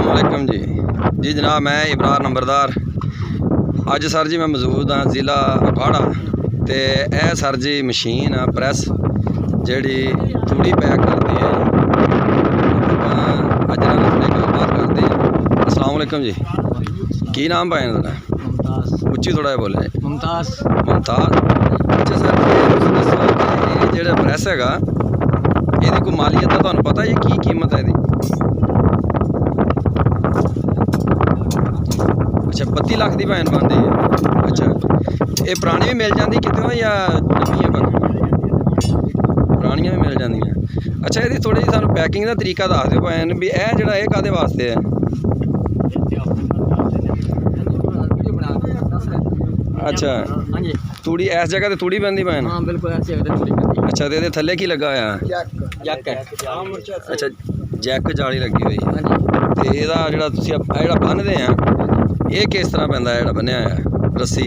अस्सलामुअलैकुम जी जनाब, मैं इब्रार नंबरदार। अज सर जी मैं मौजूद हाँ ज़िला अखाड़ा। तो यह सर जी मशीन आ प्रैस जी तूड़ी पैक करती है। अज थोड़ी गलबात करते हैं। अस्सलामुअलैकुम जी, की नाम पाए तुहाडा? उच्ची थोड़ा बोले। मुमताज़। अच्छा सर जी दसो कि जो प्रैस हैगा ये कोई मालीयत का तुहानू पता जी, की कीमत है इसकी? अच्छा 32 लाख की भैन बनती है। अच्छा ये पुरानी भी मिल जाती कितों या नवी पर? पुरानियां भी मिल जांदियां। अच्छा ये थोड़ी जी सानू पैकिंग का तरीका दस दो भैन भी यह जोड़ा काहदे वास्ते है? अच्छा तूड़ी इस जगह तो तूड़ी बनती भैन? हाँ बिल्कुल ऐसी जगह तूड़ी बनती। अच्छा तो ये थले की लगा होया? जैक है। अच्छा जैक जाली लगी हुई है। तो यदा जो जो बन्नते हैं ये किस तरह पैंदा है? बन्या है रस्सी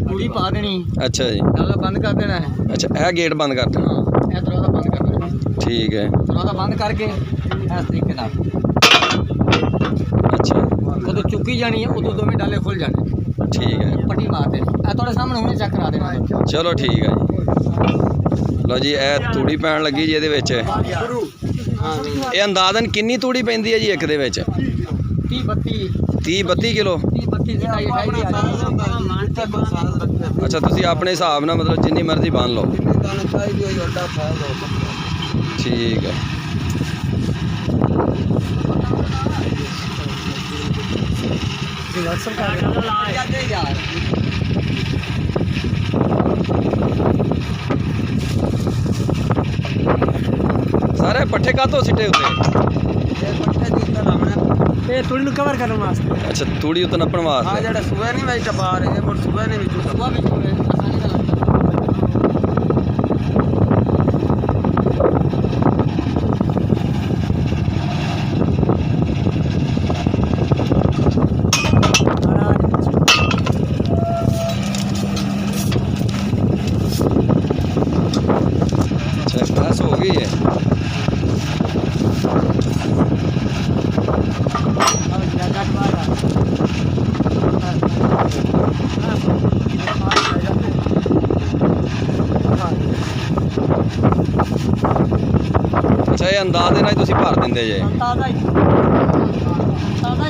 तूड़ी पा देनी। अच्छा जी, दरवाजा बंद कर देना है। अच्छा यह गेट बंद कर देना। यह दरवाजा बंद कर देना। ठीक है, दरवाजा बंद करके इस तरीके नाल अच्छा उदो चुकी जानी है, उदो दोवें डाले खुल जाने। ठीक है, पट्टी मार देनी। यह थोड़े सामने हुणे चेक करा देना। चलो ठीक है जी। लो जी यह तूड़ी पैन लगी जी ये अंदाजन किन्नी तूड़ी पैंदी है जी एक दे विच? 30-32 किलो। अच्छा तुसी अपने हिसाब नाल मतलब जिन्नी मर्जी बन लो। ठीक है, सारे पट्ठे कातों सिटे उते? तूड़ी नूं कवर करने वास्ते। अच्छा तूड़ी उते नपण वास्ते। हां जेड़ा सुबह नहीं वही टपा रहे हैं, पर सुबह ने विचों सुबह विच आसानी नाल लगदा। अच्छा प्रेस हो गई है। अच्छा ये अंदाजे नाल तुसीं भर दिंदे जे? ताज़ा ही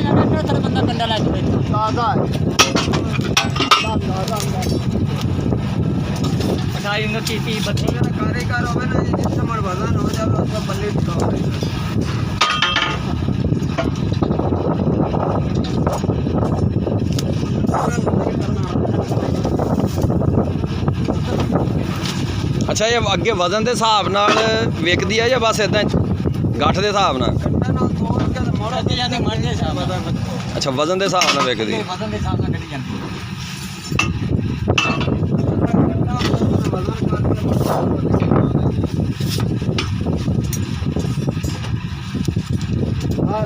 लगा तेरे बंदा कंडा ला के बैठा। ताज़ा है। अच्छा इनका 30-32 कारीगर होवे ना जी, जिस समझ वजन हो जाए उसका बल्ले दिखाओ। अच्छा ये अगे वजन के हिसाब नाल विकदी है या बस इदा गठ के हिसाब नाल? अच्छा वजन के हिसाब नाल विकदी।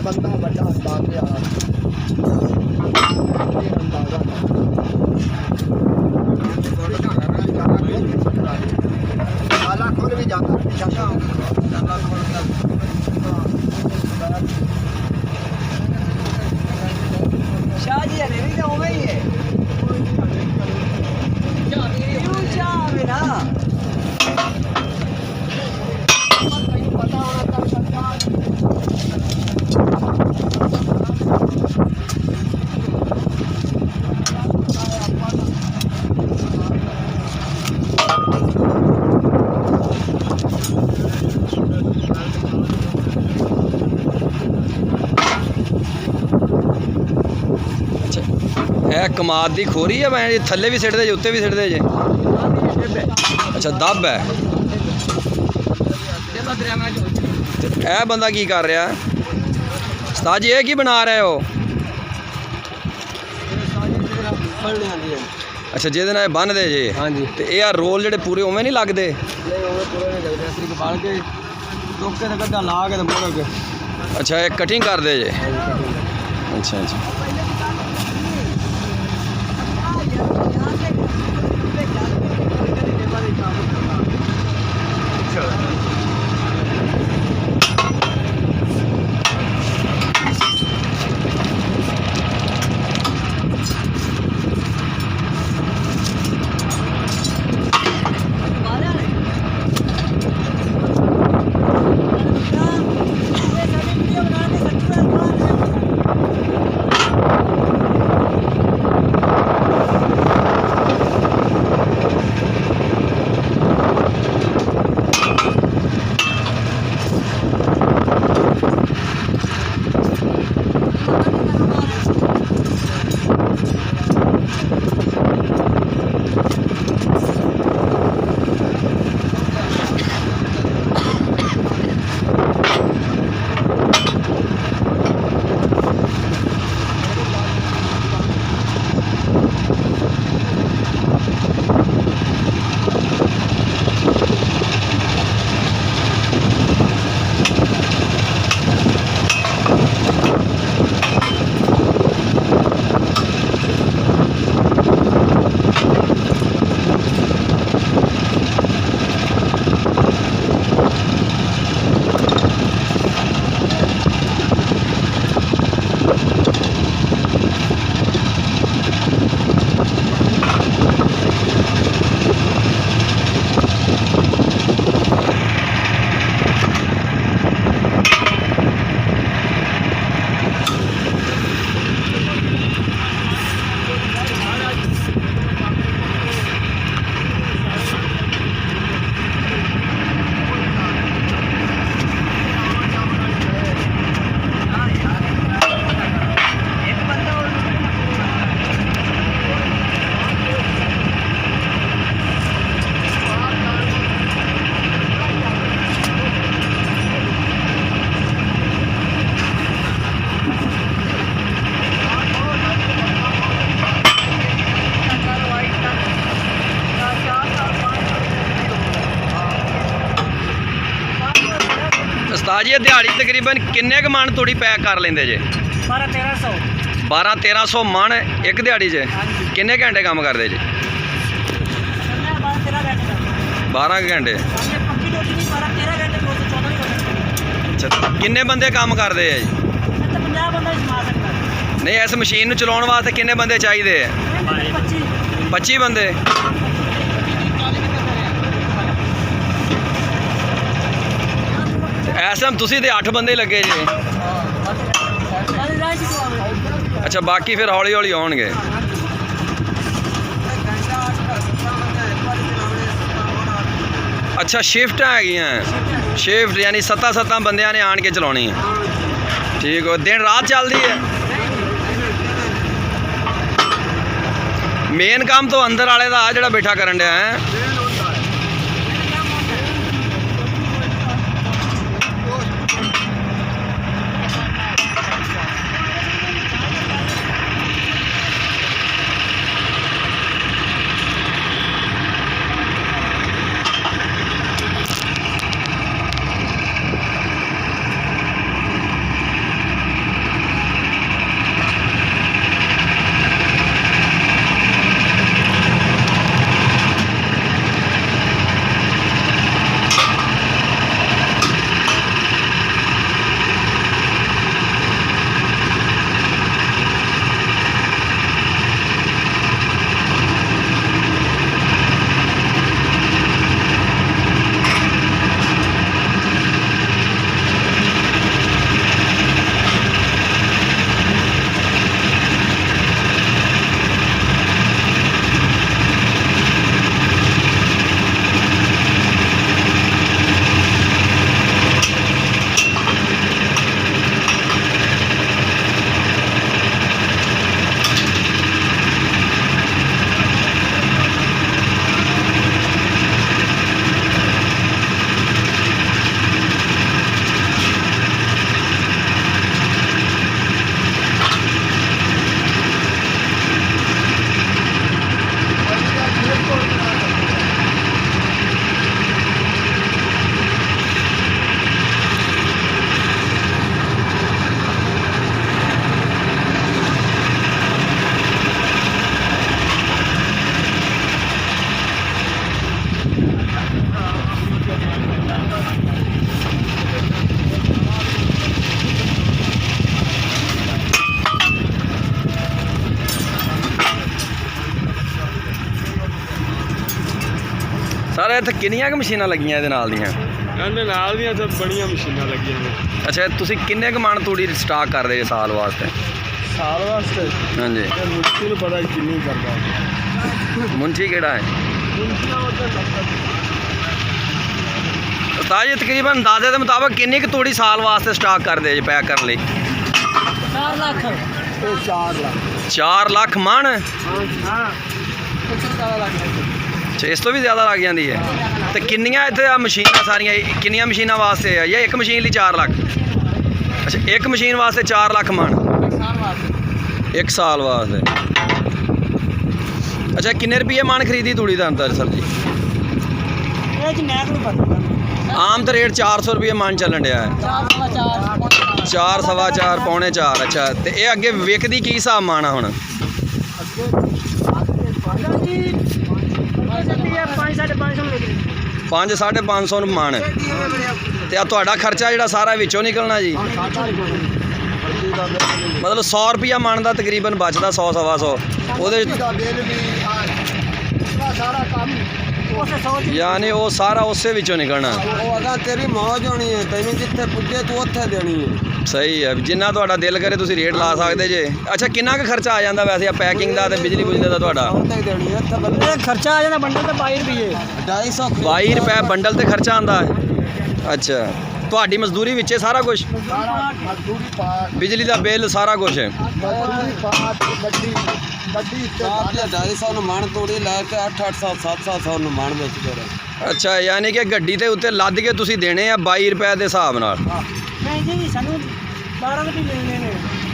बंदा बड़ा ताला खोल भी जाता शाह जी अरे भी तो हो गई है ना। यह कमाद की खोरी है मैं थले भी सिटते जे उत्ते भी सिटते जे? अच्छा दब है। यह बंदा की कर रहा? उस्ताद जी ये की बना रहे हो? अच्छा जिहदे नाल बन दे जे? हाँ जी। तो यह रोल जेडे पूरे उवें नहीं लगते? अच्छा ये कटिंग कर दे जे? अच्छा अच्छा ਉਸਤਾਦ ਜੀ ਇਹ ਦਿਹਾੜੀ ਤਕਰੀਬਨ ਕਿੰਨੇ ਕੁ ਮਣ ਤੂੜੀ ਪੈਕ ਕਰ ਲੈਂਦੇ ਜੇ? 12-1300 12-1300 ਮਣ ਇੱਕ ਦਿਹਾੜੀ 'ਚ? ਹਾਂਜੀ ਕਿੰਨੇ ਘੰਟੇ ਕੰਮ ਕਰਦੇ ਜੇ? 12-13 ਘੰਟੇ 12 ਘੰਟੇ। ਪੱਕੀ ਰੋਟੀ ਨਹੀਂ 12-13 ਘੰਟੇ 14 ਹੀ ਹੋਣੇ। ਅੱਛਾ ਕਿੰਨੇ ਬੰਦੇ ਕੰਮ ਕਰਦੇ ਆ ਜੀ? ਮੈਂ ਤਾਂ 50 ਬੰਦਾ ਹੀ ਸਮਾ ਸਕਦਾ। ਨਹੀਂ ਇਸ ਮਸ਼ੀਨ ਨੂੰ ਚਲਾਉਣ ਵਾਸਤੇ ਕਿੰਨੇ ਬੰਦੇ ਚਾਹੀਦੇ ਆ? 25 25 ਬੰਦੇ। ਇਸ ਟਾਈਮ ਤੁਸੀਂ ਤੇ 8 ਬੰਦੇ ਲੱਗੇ ਜੇ। ਅੱਛਾ ਬਾਕੀ ਫਿਰ ਹੌਲੀ ਹੌਲੀ ਆਉਣਗੇ। ਅੱਛਾ ਸ਼ਿਫਟਾਂ ਹੈਗੀਆਂ, ਸ਼ਿਫਟ ਯਾਨੀ 7 ਬੰਦਿਆਂ ਨੇ ਆਣ ਕੇ ਚਲਾਉਣੀ ਹੈ। ਠੀਕ ਹੋ, ਦਿਨ ਰਾਤ ਚੱਲਦੀ ਹੈ। ਮੇਨ ਕੰਮ ਤੋਂ ਅੰਦਰ ਵਾਲੇ ਦਾ ਆ ਜਿਹੜਾ ਬੈਠਾ ਕਰਨ ਡਿਆ ਹੈ। ਸਰ ਇੱਥੇ ਕਿੰਨੀਆਂ ਕੁ ਮਸ਼ੀਨਾਂ ਲੱਗੀਆਂ ਇਹਦੇ ਨਾਲ ਦੀਆਂ? ਇਹਦੇ ਨਾਲ ਦੀਆਂ ਤਾਂ ਬੜੀਆਂ ਮਸ਼ੀਨਾਂ ਲੱਗੀਆਂ ਨੇ। ਅੱਛਾ ਤੁਸੀਂ ਕਿੰਨੇ ਕੁ ਮਣ ਤੂੜੀ ਸਟਾਕ ਕਰਦੇ ਜੇ ਸਾਲ ਵਾਸਤੇ? ਸਾਲ ਵਾਸਤੇ ਹਾਂਜੀ ਇਹ ਮੁਸ਼ਕਿਲ ਨੂੰ ਪਤਾ ਕਿੰਨੀ ਕਰਦਾ। ਮੁੰਸ਼ੀ ਕਿਹੜਾ ਹੈ? ਮੁੰਸ਼ੀਆਂ ਉੱਤੇ ਉਸਤਾਦ ਜੀ ਤਕਰੀਬਨ ਅੰਦਾਜ਼ੇ ਦੇ ਮੁਤਾਬਕ ਕਿੰਨੀ ਕੁ ਤੂੜੀ ਸਾਲ ਵਾਸਤੇ ਸਟਾਕ ਕਰਦੇ ਜੇ ਪੈਕ ਕਰਨ ਲਈ? 4 ਲੱਖ ਤੇ 4 ਲੱਖ। 4 ਲੱਖ ਮਣ? ਹਾਂ ਕੁਝ ਜ਼ਿਆਦਾ ਲੱਗ ਗਿਆ। ਅੱਛਾ ਇਸ ਤੋਂ ਵੀ ਜ਼ਿਆਦਾ ਲੱਗ ਜਾਂਦੀ ਹੈ। ਤੇ ਕਿੰਨੀਆਂ ਇੱਥੇ ਆ ਮਸ਼ੀਨਾਂ ਸਾਰੀਆਂ ਕਿੰਨੀਆਂ ਮਸ਼ੀਨਾਂ ਵਾਸਤੇ ਆ ਜਾਂ ਇੱਕ ਮਸ਼ੀਨ ਲਈ 4 ਲੱਖ? ਅੱਛਾ ਇੱਕ ਮਸ਼ੀਨ ਵਾਸਤੇ 4 ਲੱਖ ਮਣ? ਸਾਲ ਬਾਅਦ ਇੱਕ ਸਾਲ ਵਾਸਤੇ। ਅੱਛਾ ਕਿੰਨੇ ਰੁਪਏ ਮਣ ਖਰੀਦੀ ਤੂੜੀ ਦਾ ਅੰਦਰ ਸਰ ਜੀ? ਇਹ ਚ ਮੈਂ ਨੂੰ ਪਤਾ ਆਮ ਤਾਂ ਰੇਟ 400 ਰੁਪਏ ਮਣ ਚੱਲਣ ਡਿਆ ਹੈ। 4 ਸਵਾ 4 ਪੌਣੇ 4। ਅੱਛਾ ਤੇ ਇਹ ਅੱਗੇ ਵਿਕਦੀ ਕੀ ਹਿਸਾਬ ਮਾਣਾ ਹੁਣ? 5 550 ਨੂੰ ਮਣ। ਤੇ ਆ ਤੁਹਾਡਾ ਖਰਚਾ ਜਿਹੜਾ ਸਾਰਾ ਵਿੱਚੋਂ ਨਿਕਲਣਾ ਜੀ? ਮਤਲਬ 100 ਰੁਪਿਆ ਮਣ ਦਾ ਤਕਰੀਬਨ ਬਚਦਾ 100 ਸਵਾ 100 ਉਹਦੇ ਸਾਰਾ ਕੰਮ ਉਸੇ ਸੋਚ ਯਾਨੀ ਉਹ ਸਾਰਾ ਉਸੇ ਵਿੱਚੋਂ ਨਿਕਲਣਾ। ਉਹ ਅਗਾ ਤੇਰੀ ਮੌਜ ਹੋਣੀ ਹੈ, ਤੈਨੂੰ ਜਿੱਥੇ ਪੁੱਜੇ ਤੂੰ ਉੱਥੇ ਦੇਣੀ ਹੈ। ਸਹੀ ਹੈ ਜਿੰਨਾ ਤੁਹਾਡਾ ਦਿਲ ਕਰੇ ਤੁਸੀਂ ਰੇਟ ਲਾ ਸਕਦੇ ਜੇ। ਅੱਛਾ ਕਿੰਨਾ ਕੁ ਖਰਚਾ ਆ ਜਾਂਦਾ ਵੈਸੇ ਆ ਪੈਕਿੰਗ ਦਾ ਤੇ ਬਿਜਲੀ ਬੁਜਲੀ ਦਾ ਤੁਹਾਡਾ? ਉੱਥੇ ਹੀ ਦੇਣੀ ਹੈ। ਇੱਥੇ ਬੰਦੇ ਇਹ ਖਰਚਾ ਆ ਜਾਂਦਾ ਬੰਡਲ ਤੇ 22 ਰੁਪਏ 250 22 ਰੁਪਏ ਬੰਡਲ ਤੇ ਖਰਚਾ ਆਉਂਦਾ ਹੈ। ਅੱਛਾ ਤੁਹਾਡੀ ਮਜ਼ਦੂਰੀ ਵਿੱਚੇ ਸਾਰਾ ਕੁਝ? ਮਜ਼ਦੂਰੀ ਪਾ ਬਿਜਲੀ ਦਾ ਬਿੱਲ ਸਾਰਾ ਕੁਝ? ਮਜ਼ਦੂਰੀ ਪਾ ਗੱਡੀ ਤੇ 250 ਨੂੰ ਮਣ ਤੋੜੀ ਲੈ ਕੇ 800 700 ਨੂੰ ਮਣ ਵਿੱਚ ਦੇ। ਅੱਛਾ ਯਾਨੀ ਕਿ ਗੱਡੀ ਦੇ ਉੱਤੇ ਲੱਦ ਕੇ ਤੁਸੀਂ ਦੇਣੇ ਆ 22 ਰੁਪਏ ਦੇ ਹਿਸਾਬ ਨਾਲ? ਨਹੀਂ ਜੀ ਸਾਨੂੰ 12 ਰੁਪਏ ਮਿਲਣੇ ਨੇ।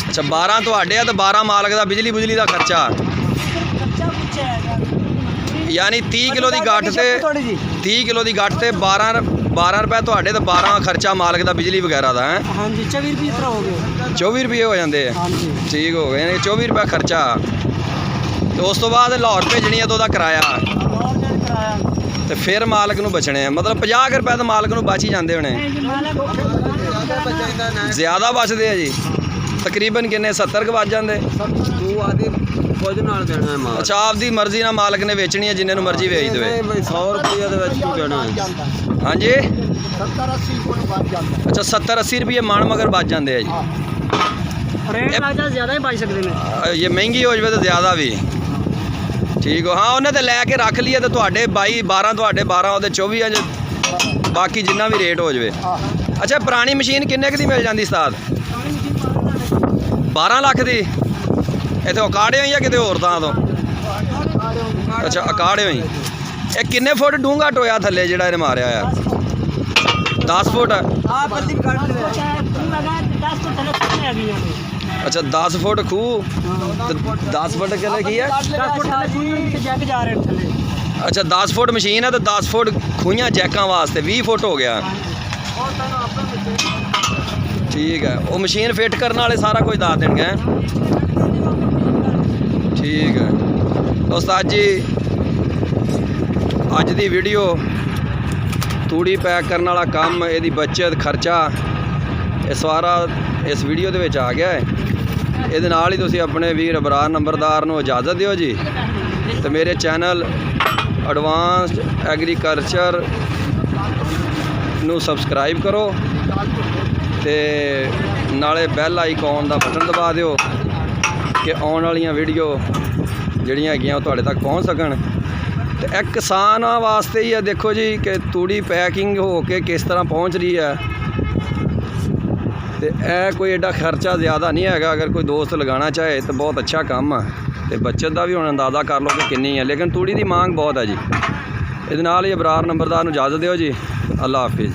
ਅੱਛਾ 12 ਤੁਹਾਡੇ ਆ ਤੇ 12 ਮਾਲਕ ਦਾ ਬਿਜਲੀ ਬੁਜਲੀ ਦਾ ਖਰਚਾ। ਖਰਚਾ ਪੁੱਛਿਆ ਹੈਗਾ ਯਾਨੀ 30 ਕਿਲੋ ਦੀ ਗੱਠ ਤੇ 30 ਕਿਲੋ ਦੀ ਗੱਠ ਤੇ 12 12 ਰੁਪਏ ਤੁਹਾਡੇ ਤੇ 12 ਖਰਚਾ ਮਾਲਕ ਦਾ ਬਿਜਲੀ ਵਗੈਰਾ ਦਾ ਹੈ। हाँ जी 24 रुपये तरह हो गए। 24 ਰੁਪਏ ਹੋ ਜਾਂਦੇ ਆ। हाँ जी ਠੀਕ ਹੋ ਗਏ ਨੇ 24 ਰੁਪਏ ਖਰਚਾ ਤੇ ਉਸ ਤੋਂ ਬਾਅਦ ਲਾਹੌਰ ਭੇਜਣੀ ਹੈ ਤਾਂ ਉਹਦਾ ਕਿਰਾਇਆ और जन कराया ਤੇ ਫਿਰ ਮਾਲਕ ਨੂੰ ਬਚਣੇ ਆ। ਮਤਲਬ 50 ਰੁਪਏ ਤਾਂ ਮਾਲਕ ਨੂੰ ਬਚ ਹੀ ਜਾਂਦੇ ਹੋਣੇ। ਜ਼ਿਆਦਾ ਬਚਦੇ ਆ ਜੀ ਤਕਰੀਬਨ ਕਿੰਨੇ 70 ਕੁ ਬਚ ਜਾਂਦੇ। ਤੂੰ ਆਦੀ ਕੁਝ ਨਾਲ ਦੇਣਾ ਹੈ ਮਾਲ। ਅੱਛਾ ਆਪਦੀ ਮਰਜ਼ੀ ਨਾਲ ਮਾਲਕ ਨੇ ਵੇਚਣੀ ਹੈ ਜਿੰਨੇ ਨੂੰ ਮਰਜ਼ੀ ਵੇਚ ਦੇਵੇ। ਨਹੀਂ ਬਈ 100 ਰੁਪਏ ਦੇ ਵਿੱਚ ਕੀ ਦੇਣਾ ਹੈ। ਹਾਂਜੀ 70-80 रुपये बच जाता ਅੱਛਾ 70-80 ਰੁਪਏ ਮਣ ਮਗਰ ਬਚ ਜਾਂਦੇ ਆ ਜੀ। रेट लग जाए ज़्यादा ही बच सकते हैं। ਇਹ ਮਹਿੰਗੀ ਹੋ ਜਾਵੇ ਤਾਂ ਜ਼ਿਆਦਾ ਵੀ ਠੀਕ ਹੋ। ਹਾਂ ਉਹਨੇ ਤੇ ਲੈ ਕੇ ਰੱਖ ਲਈਏ ਤੇ ਤੁਹਾਡੇ 22 12 ਤੁਹਾਡੇ 12 ਉਹਦੇ 24 ਆ ਬਾਕੀ ਜਿੰਨਾ ਵੀ ਰੇਟ ਹੋ ਜਾਵੇ। ਅੱਛਾ ਪੁਰਾਣੀ ਮਸ਼ੀਨ ਕਿੰਨੇ ਕੁ ਦੀ ਮਿਲ ਜਾਂਦੀ ਉਸਤਾਦ? 12 ਲੱਖ ਦੀ। ਇੱਥੇ ਅਕਾੜਿਓ ਹੀ ਆ ਕਿਤੇ ਹੋਰ ਤਾਂ ਤੋਂ? ਅੱਛਾ ਅਕਾੜਿਓ ਹੀ। ਇਹ ਕਿੰਨੇ ਫੁੱਟ ਡੂੰਘਾ ਟੋਇਆ ਥੱਲੇ ਜਿਹੜਾ ਇਹਨੇ ਮਾਰਿਆ ਆ? 10 ਫੁੱਟ। आप बत्ती काट ले 10 को थले कितने आ गई ਅੱਛਾ 10 ਫੁੱਟ ਖੂਹ ਤੇ 10 ਫੁੱਟ ਕਿੰਨੇ ਕੀ ਹੈ? 10 फुट थले जग जा रहे हैं थले। ਅੱਛਾ 10 ਫੁੱਟ ਮਸ਼ੀਨ ਹੈ ਤੇ 10 ਫੁੱਟ ਖੂਹੀਆਂ ਜੈਕਾਂ ਵਾਸਤੇ 20 ਫੁੱਟ ਹੋ ਗਿਆ। ਠੀਕ ਹੈ ਉਹ ਮਸ਼ੀਨ ਫਿੱਟ ਕਰਨ ਵਾਲੇ ਸਾਰਾ ਕੁਝ ਦੱਸ ਦੇਣਗੇ ਹੈਂ? ਠੀਕ ਹੈ ਉਸਤਾਦ ਜੀ ਅੱਜ ਦੀ ਵੀਡੀਓ ਤੂੜੀ ਪੈਕ ਕਰਨ ਵਾਲਾ ਕੰਮ ਇਹਦੀ ਬੱਚਤ ਖਰਚਾ ਇਹ ਸਾਰਾ ਇਸ ਵੀਡੀਓ ਦੇ ਵਿੱਚ ਆ ਗਿਆ ਹੈ। ਇਹਦੇ ਨਾਲ ਹੀ ਤੁਸੀਂ ਆਪਣੇ ਵੀਰ ਅਬਰਾਰ ਨੰਬਰਦਾਰ ਨੂੰ ਇਜਾਜ਼ਤ ਦਿਓ ਜੀ ਤੇ ਮੇਰੇ ਚੈਨਲ ਐਡਵਾਂਸਡ ਐਗਰੀਕਲਚਰ ਨੂੰ ਸਬਸਕ੍ਰਾਈਬ ਕਰੋ ਤੇ ਨਾਲੇ ਬੈਲ ਆਈਕਨ ਦਾ ਬਟਨ ਦਬਾ ਦਿਓ ਕਿ ਆਉਣ ਵਾਲੀਆਂ ਵੀਡੀਓ ਜਿਹੜੀਆਂ ਹੈਗੀਆਂ ਉਹ ਤੁਹਾਡੇ ਤੱਕ ਪਹੁੰਚ ਸਕਣ। ਤੇ ਇਹ ਕਿਸਾਨਾਂ ਵਾਸਤੇ ਹੀ ਆ ਦੇਖੋ ਜੀ ਕਿ ਤੂੜੀ ਪੈਕਿੰਗ ਹੋ ਕੇ ਕਿਸ ਤਰ੍ਹਾਂ ਪਹੁੰਚ ਰਹੀ ਹੈ। ਤੇ ਇਹ ਕੋਈ ਐਡਾ ਖਰਚਾ ਜ਼ਿਆਦਾ ਨਹੀਂ ਹੈਗਾ। ਅਗਰ ਕੋਈ ਦੋਸਤ ਲਗਾਉਣਾ ਚਾਹੇ ਤਾਂ ਬਹੁਤ ਅੱਛਾ ਕੰਮ ਆ ਤੇ ਬੱਚਤ ਦਾ ਵੀ ਹੁਣ ਅੰਦਾਜ਼ਾ ਕਰ ਲਓ ਕਿ ਕਿੰਨੀ ਹੈ। ਲੇਕਿਨ ਤੂੜੀ ਦੀ ਮੰਗ ਬਹੁਤ ਹੈ ਜੀ। ਇਹਦੇ ਨਾਲ ਹੀ ਅਬਰਾਰ ਨੰਬਰਦਾਰ ਨੂੰ ਇਜਾਜ਼ਤ ਦਿਓ ਜੀ। ਅੱਲਾ ਹਾਫਿਜ਼।